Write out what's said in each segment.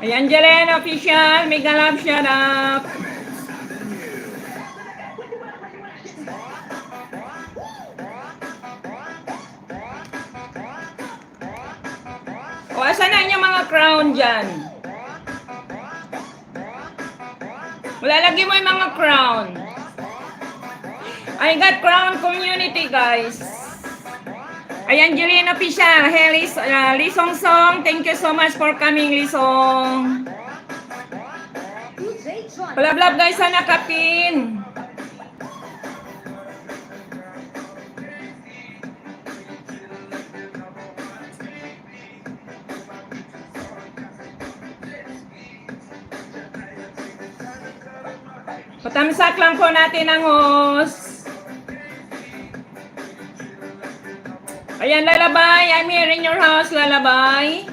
Ayan, Jelen Official, mega love shout out. O, asan na yung mga crown dyan? Wala, lagi mo yung mga crown. I got crown community, guys. Ayan, Jelen Official. Hey, Lisong Song. Thank you so much for coming, Lisong. Palablab, guys, sa nakapin. Patamsak lang po natin ang host. Ayan, lalabay. I'm here in your house, lalabay.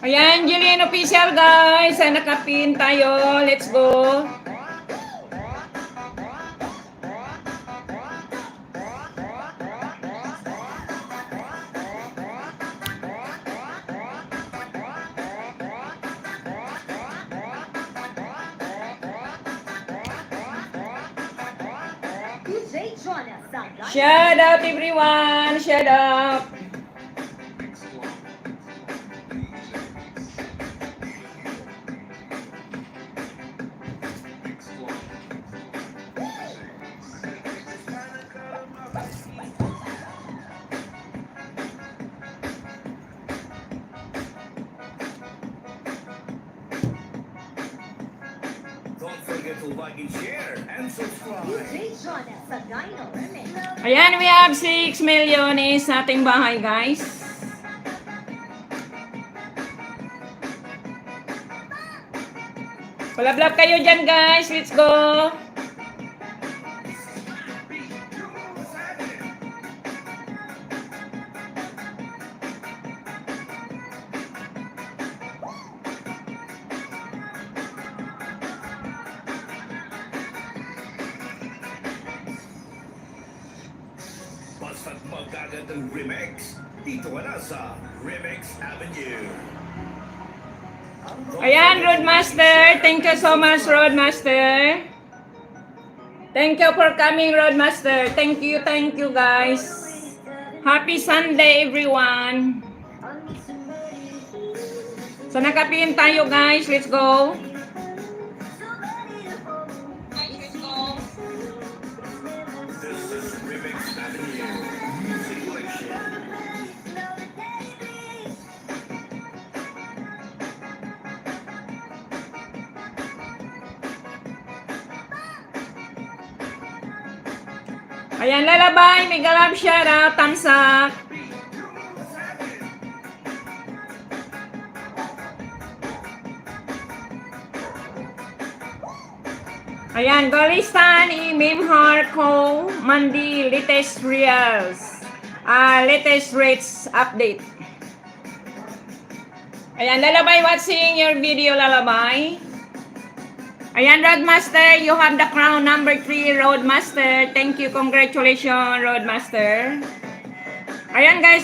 Ayan, Jelen Official, guys. Sa nakapin tayo. Let's go. Shout out, everyone. Shout out. Ayan, we have 6 million sa ating bahay, guys. Palablab kayo dyan, guys. Let's go. Basta't magagandang remix, dito ka na sa Remix Avenue. Ayan, Roadmaster. Thank you so much, Roadmaster. Thank you for coming, Roadmaster. Thank you, guys. Happy Sunday, everyone. So, nakapin tayo, guys. Let's go. This is Remix Avenue Music Collection. Ayan, lalabay. Mega love shout out. Thumbs up. Ayan, Golistan, Mim Harko, Mandi, latest reels. Latest rates update. Ayan, lalabay, watching your video, lalabay. Ayan, Roadmaster, you have the crown number 3, Roadmaster. Thank you, congratulations, Roadmaster. Ayan, guys.